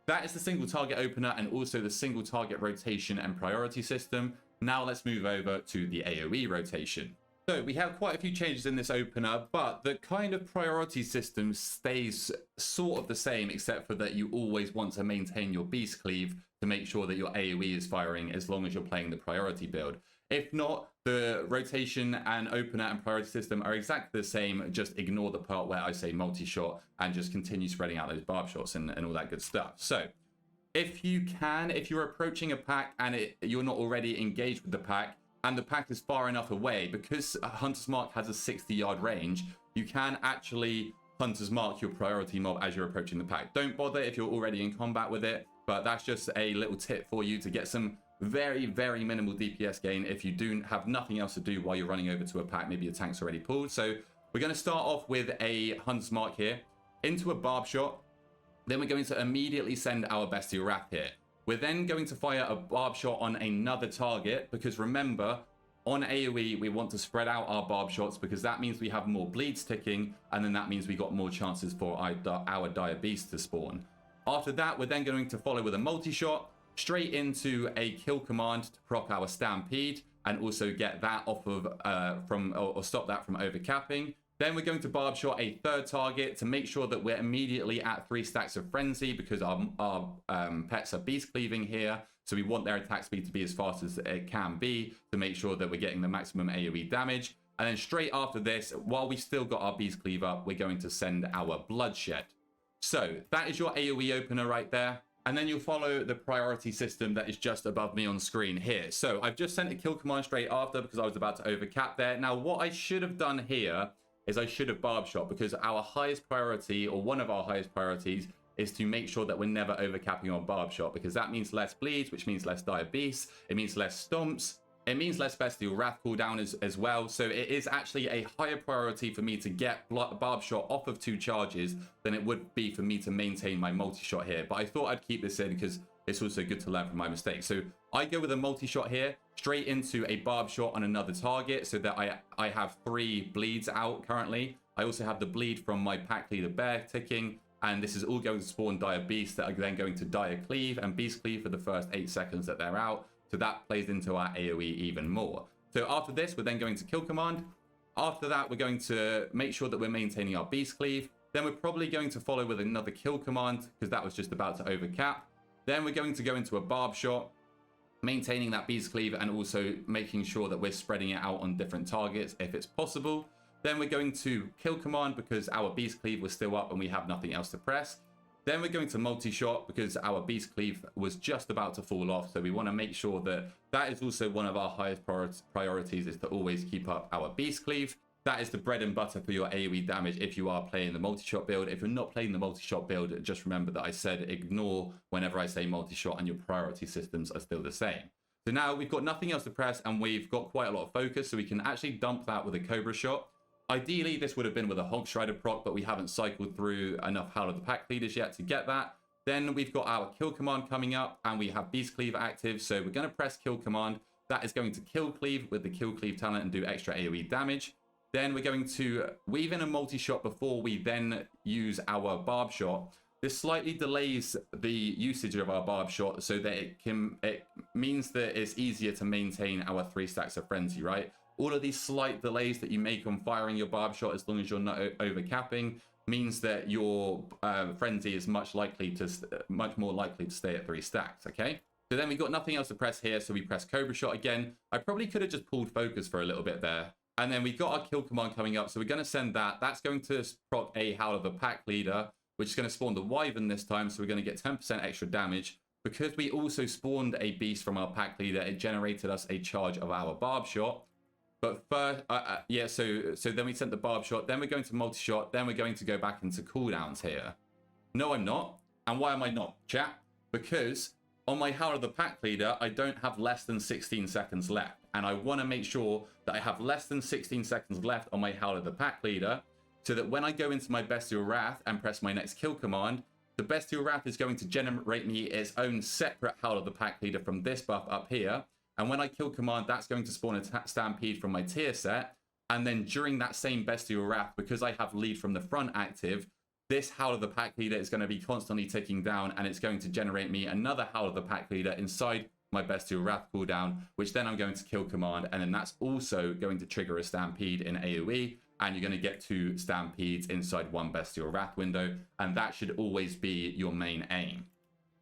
that is the single target opener and also the single target rotation and priority system. Now let's move over to the AoE rotation. So we have quite a few changes in this opener, but the kind of priority system stays sort of the same, except for that you always want to maintain your Beast Cleave to make sure that your AoE is firing as long as you're playing the priority build. If not, the rotation and opener and priority system are exactly the same. Just ignore the part where I say multi-shot and just continue spreading out those barb shots and all that good stuff. So if you can, if you're approaching a pack and you're not already engaged with the pack, and the pack is far enough away, because Hunter's Mark has a 60-yard range, you can actually Hunter's Mark your priority mob as you're approaching the pack. Don't bother if you're already in combat with it, but that's just a little tip for you to get some very, very minimal DPS gain if you do have nothing else to do while you're running over to a pack. Maybe your tank's already pulled. So we're going to start off with a Hunter's Mark here, into a Barb Shot. Then we're going to immediately send our Bestial Wrath here. We're then going to fire a barb shot on another target, because remember, on AoE, we want to spread out our barb shots because that means we have more bleeds ticking, and then that means we got more chances for our Dire Beast to spawn. After that, we're then going to follow with a multi-shot, straight into a kill command to proc our Stampede, and also get that off of, or stop that from overcapping. Then we're going to barb shot a third target to make sure that we're immediately at 3 stacks of frenzy, because our pets are beast cleaving here. So we want their attack speed to be as fast as it can be to make sure that we're getting the maximum AoE damage. And then straight after this, while we still got our beast cleave up, we're going to send our Bloodshed. So that is your AoE opener right there. And then you'll follow the priority system that is just above me on screen here. So I've just sent a kill command straight after because I was about to overcap there. Now what I should have done here is I should have barb shot, because our highest priority, or one of our highest priorities, is to make sure that we're never overcapping on barb shot, because that means less bleeds, which means less Dire Beasts, it means less stomps, it means less Bestial Wrath cooldown as well. So it is actually a higher priority for me to get barb shot off of 2 charges than it would be for me to maintain my multi-shot here. But I thought I'd keep this in because it's also good to learn from my mistakes. So I go with a multi-shot here, straight into a barb shot on another target, so that I have 3 bleeds out currently. I also have the bleed from my pack leader Bear ticking, and this is all going to spawn Dire Beasts that are then going to Dire Cleave and Beast Cleave for the first 8 seconds that they're out. So that plays into our AoE even more. So after this, we're then going to kill command. After that, we're going to make sure that we're maintaining our Beast Cleave. Then we're probably going to follow with another kill command, because that was just about to overcap. Then we're going to go into a barb shot, maintaining that Beast Cleave and also making sure that we're spreading it out on different targets if it's possible. Then we're going to kill command because our Beast Cleave was still up and we have nothing else to press. Then we're going to multi-shot because our Beast Cleave was just about to fall off. So we want to make sure that that is also one of our highest priorities, is to always keep up our Beast Cleave. That is the bread and butter for your AoE damage if you are playing the multi-shot build. If you're not playing the multi-shot build, just remember that I said ignore whenever I say multi-shot, and your priority systems are still the same. So now we've got nothing else to press and we've got quite a lot of focus, so we can actually dump that with a Cobra shot. Ideally, this would have been with a Hog Strider proc, but we haven't cycled through enough Howl of the Pack leaders yet to get that. Then we've got our kill command coming up, and we have Beast Cleave active, so we're going to press kill command. That is going to kill cleave with the kill cleave talent and do extra AoE damage. Then we're going to weave in a multi-shot before we then use our barb shot. This slightly delays the usage of our barb shot so that it means that it's easier to maintain our 3 stacks of frenzy, right? All of these slight delays that you make on firing your barb shot, as long as you're not overcapping, means that your frenzy is much more likely to stay at 3 stacks, okay? So then we've got nothing else to press here, so we press Cobra shot again. I probably could have just pulled focus for a little bit there. And then we got our kill command coming up, so we're going to send that. That's going to proc a Howl of the Pack leader, which is going to spawn the Wyvern this time, so we're going to get 10% extra damage. Because we also spawned a beast from our pack leader, it generated us a charge of our barb shot. But first, so then we sent the barb shot, then we're going to multi-shot, then we're going to go back into cooldowns here. No, I'm not. And why am I not, chat? Because on my Howl of the Pack leader, I don't have less than 16 seconds left. And I want to make sure that I have less than 16 seconds left on my Howl of the Pack leader, so that when I go into my Bestial Wrath and press my next kill command, the Bestial Wrath is going to generate me its own separate Howl of the Pack leader from this buff up here. And when I kill command, that's going to spawn a stampede from my tier set. And then during that same Bestial Wrath, because I have lead from the front active, this Howl of the Pack Leader is going to be constantly ticking down, and it's going to generate me another Howl of the Pack Leader inside my Bestial Wrath cooldown, which then I'm going to kill command, and then that's also going to trigger a stampede in AoE, and you're going to get 2 stampedes inside one Bestial Wrath window, and that should always be your main aim.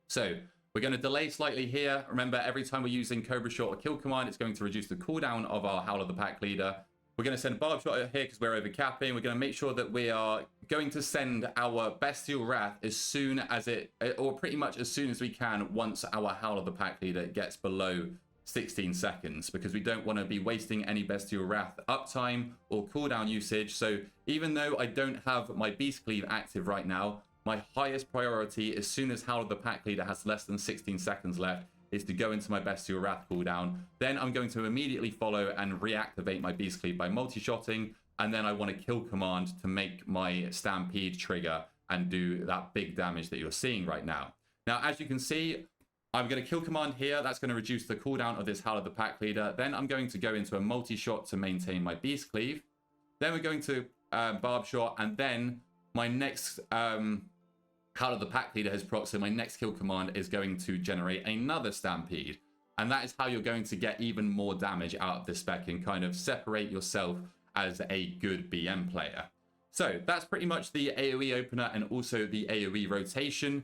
So we're going to delay slightly here. Remember, every time we're using Cobra Shot or kill command, it's going to reduce the cooldown of our Howl of the Pack Leader. We're going to send Barb Shot here because we're overcapping. We're going to make sure that we are going to send our Bestial Wrath as soon as or pretty much as soon as we can once our Howl of the Pack Leader gets below 16 seconds, because we don't want to be wasting any Bestial Wrath uptime or cooldown usage. So even though I don't have my Beast Cleave active right now, my highest priority, as soon as Howl of the Pack Leader has less than 16 seconds left, is to go into my Bestial Wrath cooldown. Then I'm going to immediately follow and reactivate my Beast Cleave by multi-shotting, and then I want to kill command to make my Stampede trigger and do that big damage that you're seeing right now. Now, as you can see, I'm going to kill command here. That's going to reduce the cooldown of this Howl of the Pack Leader. Then I'm going to go into a multi-shot to maintain my Beast Cleave. Then we're going to Barb Shot, and then my next Howl of the Pack Leader has proc, so my next kill command is going to generate another Stampede. And that is how you're going to get even more damage out of this spec and kind of separate yourself as a good BM player. So that's pretty much the AoE opener and also the AoE rotation.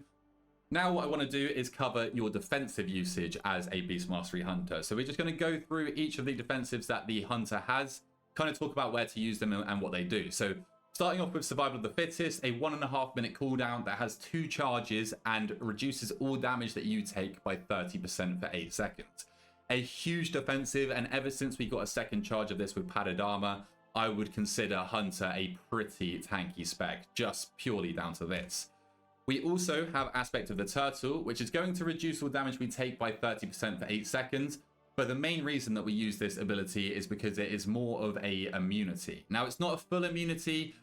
Now what I want to do is cover your defensive usage as a Beast Mastery Hunter. So we're just going to go through each of the defensives that the Hunter has, kind of talk about where to use them and what they do. So starting off with Survival of the Fittest, a 1.5 minute cooldown that has 2 charges and reduces all damage that you take by 30% for 8 seconds. A huge defensive, and ever since we got a second charge of this with padded armor, I would consider Hunter a pretty tanky spec, just purely down to this. We also have Aspect of the Turtle, which is going to reduce all damage we take by 30% for 8 seconds. But the main reason that we use this ability is because it is more of a immunity. Now, it's not a full immunity.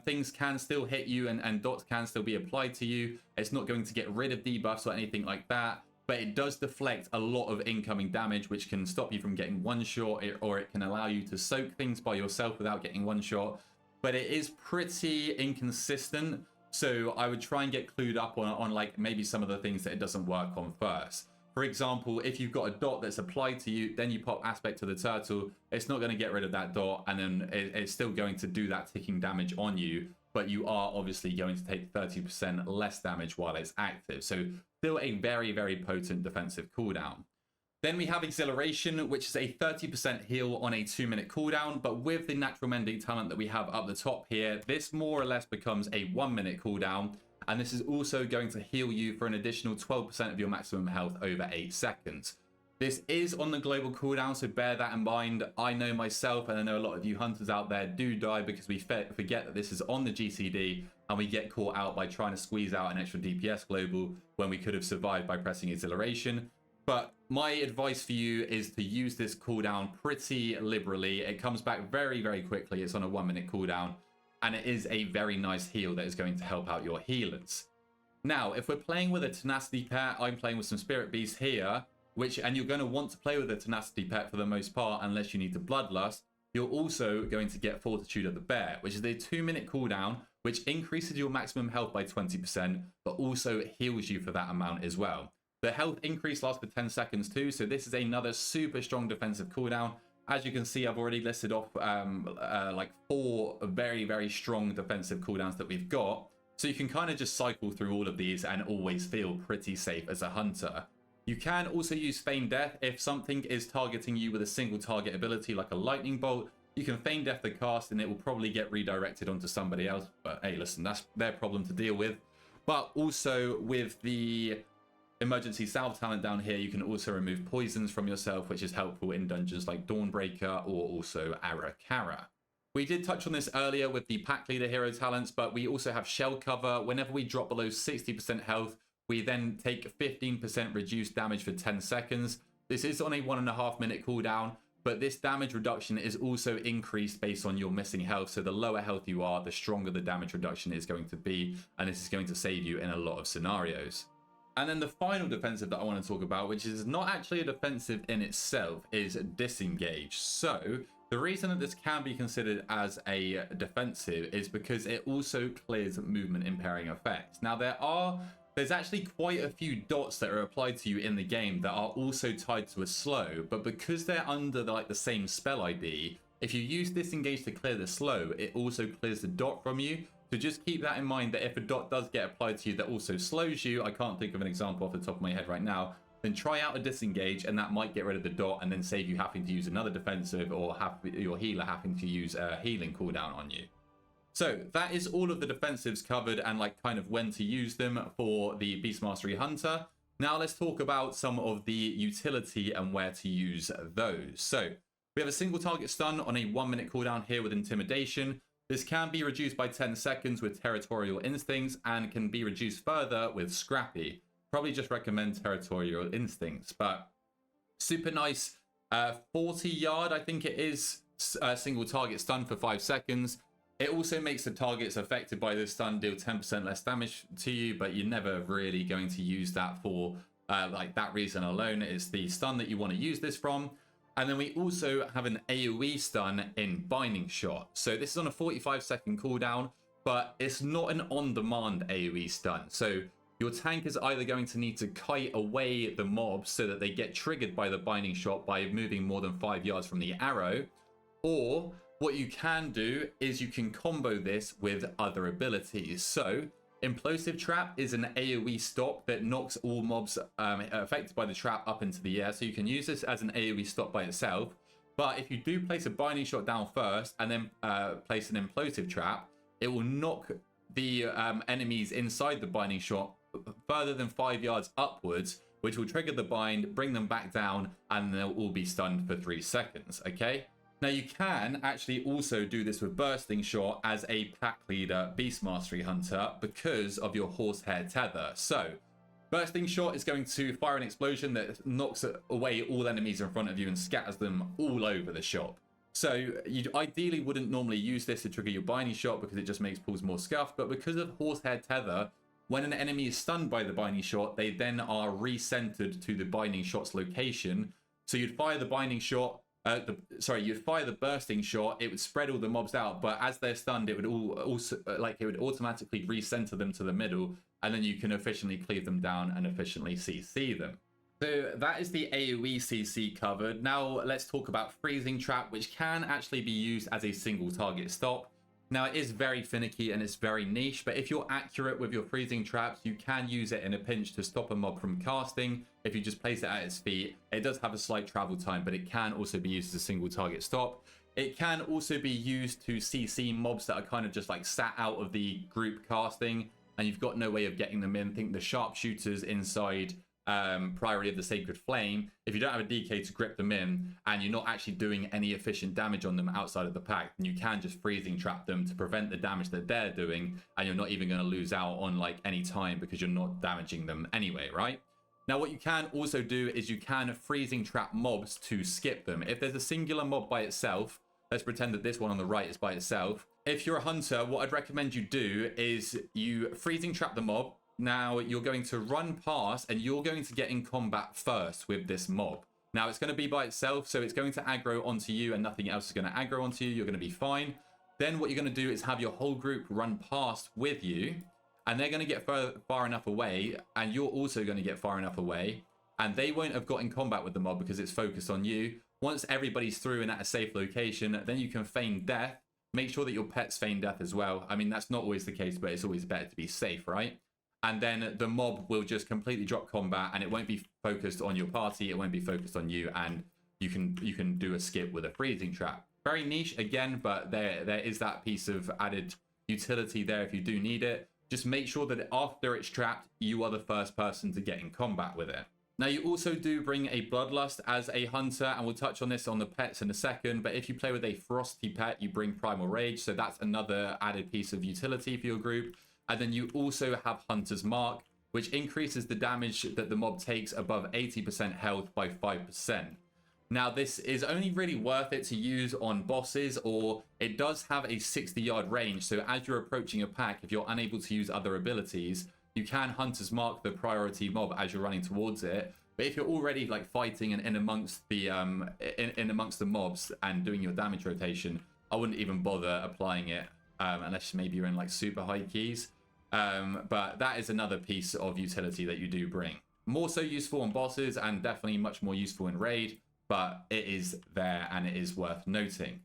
Things can still hit you and dots can still be applied to you. It's not going to get rid of debuffs or anything like that. But it does deflect a lot of incoming damage, which can stop you from getting one shot, or it can allow you to soak things by yourself without getting one shot. But it is pretty inconsistent. So I would try and get clued up on like maybe some of the things that it doesn't work on first. For example, if you've got a dot that's applied to you, then you pop Aspect to the Turtle, it's not going to get rid of that dot, and then it's still going to do that ticking damage on you, but you are obviously going to take 30% less damage while it's active. So still a very, very potent defensive cooldown. Then we have Exhilaration, which is a 30% heal on a 2-minute cooldown, but with the natural mending talent that we have up the top here, this more or less becomes a 1-minute cooldown. And this is also going to heal you for an additional 12% of your maximum health over 8 seconds. This is on the global cooldown, so bear that in mind. I know myself, and I know a lot of you hunters out there do die because we forget that this is on the GCD, and we get caught out by trying to squeeze out an extra DPS global when we could have survived by pressing Exhilaration. But my advice for you is to use this cooldown pretty liberally. It comes back very, very quickly. It's on a 1-minute cooldown. And it is a very nice heal that is going to help out your healers. Now, if we're playing with a Tenacity Pet, I'm playing with some Spirit Beasts here, and you're going to want to play with a Tenacity Pet for the most part, unless you need to Bloodlust. You're also going to get Fortitude of the Bear, which is a 2-minute cooldown, which increases your maximum health by 20%, but also heals you for that amount as well. The health increase lasts for 10 seconds too, so this is another super strong defensive cooldown. As you can see, I've already listed off like 4 very, very strong defensive cooldowns that we've got. So you can kind of just cycle through all of these and always feel pretty safe as a hunter. You can also use Feign Death if something is targeting you with a single target ability like a lightning bolt. You can Feign Death the cast and it will probably get redirected onto somebody else. But hey, listen, that's their problem to deal with. But also with the Emergency Salve talent down here, you can also remove poisons from yourself, which is helpful in dungeons like Dawnbreaker or also Arakara. We did touch on this earlier with the Pack Leader hero talents, but we also have Shell Cover. Whenever we drop below 60% health, we then take 15% reduced damage for 10 seconds. This is on a 1.5 minute cooldown, but this damage reduction is also increased based on your missing health. So the lower health you are, the stronger the damage reduction is going to be, and this is going to save you in a lot of scenarios. And then the final defensive that I want to talk about, which is not actually a defensive in itself, is Disengage. So the reason that this can be considered as a defensive is because it also clears movement impairing effects. Now there's actually quite a few dots that are applied to you in the game that are also tied to a slow, but because they're under the same spell ID, if you use Disengage to clear the slow, it also clears the dot from you. So just keep that in mind, that if a dot does get applied to you that also slows you, I can't think of an example off the top of my head right now, then try out a Disengage and that might get rid of the dot and then save you having to use another defensive or have your healer having to use a healing cooldown on you. So that is all of the defensives covered and kind of when to use them for the Beast Mastery Hunter. Now let's talk about some of the utility and where to use those. So we have a single target stun on a 1 minute cooldown here with Intimidation. This can be reduced by 10 seconds with Territorial Instincts and can be reduced further with Scrappy. Probably just recommend Territorial Instincts, but super nice 40 yard, I think it is, single target stun for 5 seconds. It also makes the targets affected by this stun deal 10% less damage to you, but you're never really going to use that for that reason alone. It's the stun that you want to use this from. And then we also have an AoE stun in Binding Shot. So this is on a 45-second cooldown, but it's not an on-demand AoE stun. So your tank is either going to need to kite away the mobs so that they get triggered by the Binding Shot by moving more than 5 yards from the arrow, or what you can do is you can combo this with other abilities. So Implosive Trap is an AoE stop that knocks all mobs affected by the trap up into the air. So you can use this as an AoE stop by itself. But if you do place a Binding Shot down first and then place an Implosive Trap, it will knock the enemies inside the Binding Shot further than 5 yards upwards, which will trigger the bind, bring them back down, and they'll all be stunned for 3 seconds, okay? Now you can actually also do this with Bursting Shot as a pack leader Beast Mastery Hunter because of your Horsehair Tether. So Bursting Shot is going to fire an explosion that knocks away all enemies in front of you and scatters them all over the shop. So you ideally wouldn't normally use this to trigger your Binding Shot because it just makes pulls more scuffed, but because of Horsehair Tether, when an enemy is stunned by the Binding Shot, they then are recentered to the Binding Shot's location. So you'd fire the Binding Shot, you'd fire the Bursting Shot, it would spread all the mobs out, but as they're stunned, it would it would automatically recenter them to the middle, and then you can efficiently cleave them down and efficiently CC them. So that is the AoE CC covered. Now let's talk about Freezing Trap, which can actually be used as a single target stop. Now it is very finicky and it's very niche, but if you're accurate with your Freezing Traps, you can use it in a pinch to stop a mob from casting. If you just place it at its feet, it does have a slight travel time, but it can also be used as a single target stop. It can also be used to CC mobs that are kind of just sat out of the group casting, and you've got no way of getting them in. Think the sharpshooters inside Priority of the Sacred Flame. If you don't have a DK to grip them in and you're not actually doing any efficient damage on them outside of the pack, then you can just Freezing Trap them to prevent the damage that they're doing, and you're not even going to lose out on any time because you're not damaging them anyway, right? Now what you can also do is you can Freezing Trap mobs to skip them. If there's a singular mob by itself, let's pretend that this one on the right is by itself. If you're a hunter, what I'd recommend you do is you Freezing Trap the mob. Now you're going to run past and you're going to get in combat first with this mob. Now it's going to be by itself, so it's going to aggro onto you and nothing else is going to aggro onto you. You're going to be fine. Then what you're going to do is have your whole group run past with you, and they're going to get far enough away, and you're also going to get far enough away, and they won't have got in combat with the mob because it's focused on you. Once everybody's through and at a safe location, then you can feign death. Make sure that your pets feign death as well. I mean, that's not always the case, but it's always better to be safe, right? And then the mob will just completely drop combat, and it won't be focused on your party. It won't be focused on you, and you can do a skip with a Freezing Trap. Very niche again, but there is that piece of added utility there if you do need it. Just make sure that after it's trapped, you are the first person to get in combat with it. Now you also do bring a Bloodlust as a hunter, and we'll touch on this on the pets in a second, but if you play with a Frosty pet, you bring Primal Rage, so that's another added piece of utility for your group. And then you also have Hunter's Mark, which increases the damage that the mob takes above 80% health by 5%. Now this is only really worth it to use on bosses, or it does have a 60-yard range, so as you're approaching a pack, if you're unable to use other abilities, you can Hunter's Mark the priority mob as you're running towards it. But if you're already like fighting and in amongst the mobs and doing your damage rotation, I wouldn't even bother applying it unless maybe you're in like super high keys. But that is another piece of utility that you do bring. More so useful on bosses and definitely much more useful in raid, but it is there and it is worth noting.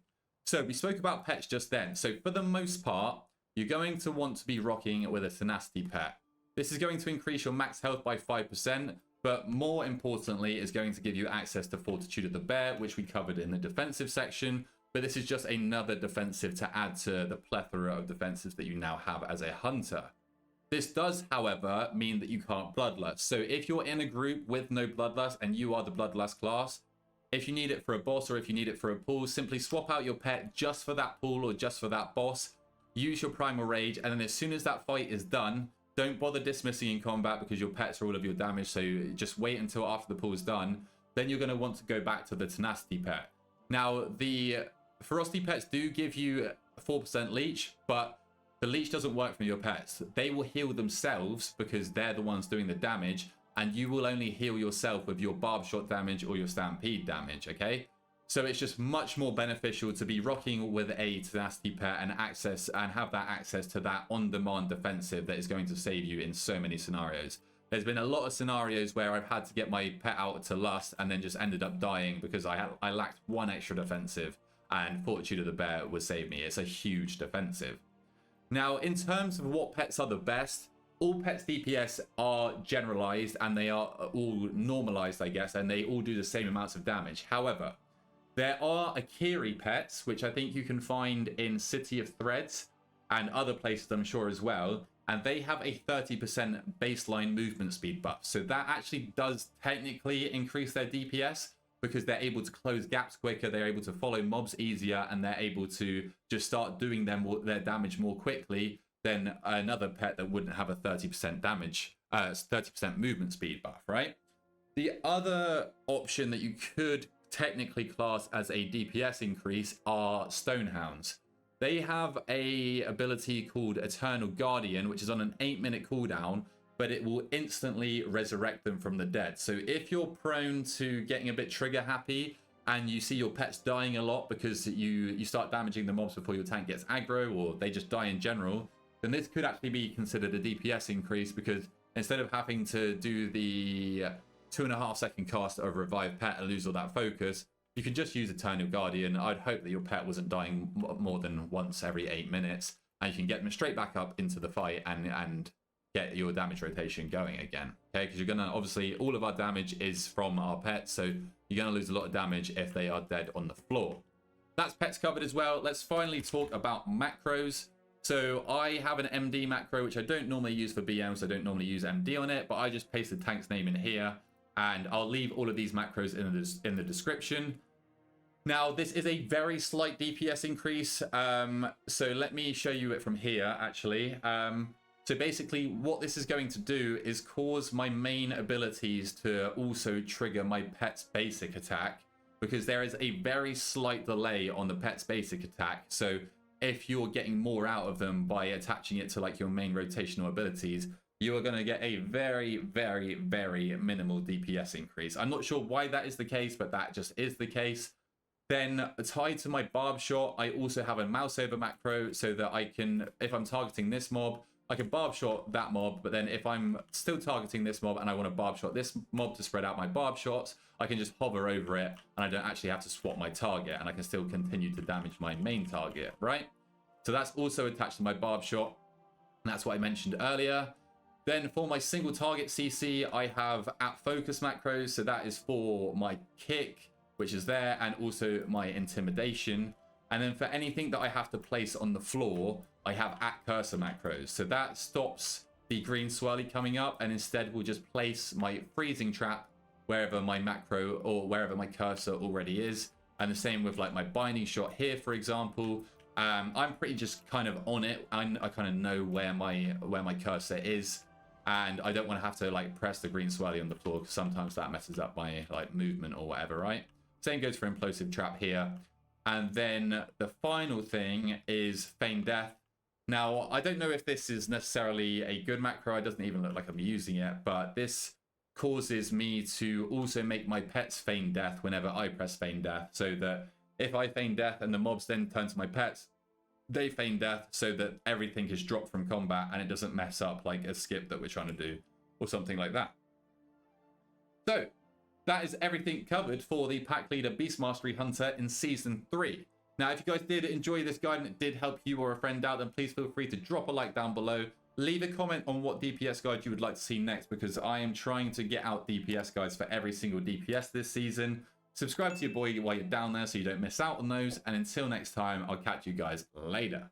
So we spoke about pets just then. So for the most part, you're going to want to be rocking with a tenacity pet. This is going to increase your max health by 5%, but more importantly is going to give you access to Fortitude of the Bear, which we covered in the defensive section. But this is just another defensive to add to the plethora of defensives that you now have as a hunter. This does, however, mean that you can't bloodlust. So if you're in a group with no bloodlust and you are the bloodlust class, if you need it for a boss or if you need it for a pool, simply swap out your pet just for that pool or just for that boss. Use your primal rage, and then as soon as that fight is done, don't bother dismissing in combat because your pets are all of your damage. So just wait until after the pool is done. Then you're going to want to go back to the tenacity pet. Now, the ferocity pets do give you 4% leech, but the leech doesn't work from your pets. They will heal themselves because they're the ones doing the damage, and you will only heal yourself with your barb shot damage or your stampede damage, okay? So it's just much more beneficial to be rocking with a tenacity pet and have that access to that on-demand defensive that is going to save you in so many scenarios. There's been a lot of scenarios where I've had to get my pet out to lust and then just ended up dying because I lacked one extra defensive, and Fortitude of the Bear would save me. It's a huge defensive. Now, in terms of what pets are the best, all pets DPS are generalized and they are all normalized, I guess, and they all do the same amounts of damage. However, there are Akiri pets, which I think you can find in City of Threads and other places, I'm sure, as well. And they have a 30% baseline movement speed buff. So that actually does technically increase their DPS because they're able to close gaps quicker, they're able to follow mobs easier, and they're able to just start doing their damage more quickly than another pet that wouldn't have a 30% damage, 30% movement speed buff, right? The other option that you could technically class as a DPS increase are Stonehounds. They have a ability called Eternal Guardian, which is on an 8-minute cooldown, but it will instantly resurrect them from the dead. So if you're prone to getting a bit trigger happy and you see your pets dying a lot because you start damaging the mobs before your tank gets aggro, or they just die in general, then this could actually be considered a DPS increase, because instead of having to do the 2.5-second cast of Revive Pet and lose all that focus, you can just use Eternal Guardian. I'd hope that your pet wasn't dying more than once every 8 minutes, and you can get them straight back up into the fight and get your damage rotation going again. Okay, because you're gonna, obviously all of our damage is from our pets, so you're gonna lose a lot of damage if they are dead on the floor. That's pets covered as well. Let's finally talk about macros. So I have an MD macro, which I don't normally use for BM, so I don't normally use MD on it, but I just paste the tank's name in here, and I'll leave all of these macros in the description. Now, this is a very slight DPS increase, so let me show you it from here, actually. So basically, what this is going to do is cause my main abilities to also trigger my pet's basic attack, because there is a very slight delay on the pet's basic attack. So if you're getting more out of them by attaching it to like your main rotational abilities, you are going to get a very, very, very minimal DPS increase. I'm not sure why that is the case, but that just is the case. Then tied to my barb shot, I also have a mouse over macro, so that I can, if I'm targeting this mob, I can barb shot that mob, but then if I'm still targeting this mob and I want to barb shot this mob to spread out my barb shots, I can just hover over it and I don't actually have to swap my target, and I can still continue to damage my main target, right? So that's also attached to my barb shot, and that's what I mentioned earlier. Then for my single target CC, I have at focus macros, so that is for my kick, which is there, and also my intimidation. And then for anything that I have to place on the floor, I have at cursor macros. So that stops the green swirly coming up, and instead will just place my freezing trap wherever my macro or wherever my cursor already is. And the same with like my binding shot here, for example. I'm pretty just kind of on it. I kind of know where my cursor is, and I don't want to have to like press the green swirly on the floor, because sometimes that messes up my like movement or whatever, right? Same goes for implosive trap here. And then the final thing is feign death. Now, I don't know if this is necessarily a good macro. It doesn't even look like I'm using it, but this causes me to also make my pets feign death whenever I press feign death, so that if I feign death and the mobs then turn to my pets, they feign death so that everything is dropped from combat and it doesn't mess up like a skip that we're trying to do or something like that. So that is everything covered for the Pack Leader Beast Mastery Hunter in Season 3. Now, if you guys did enjoy this guide and it did help you or a friend out, then please feel free to drop a like down below. Leave a comment on what DPS guide you would like to see next, because I am trying to get out DPS guides for every single DPS this season. Subscribe to your boy while you're down there so you don't miss out on those. And until next time, I'll catch you guys later.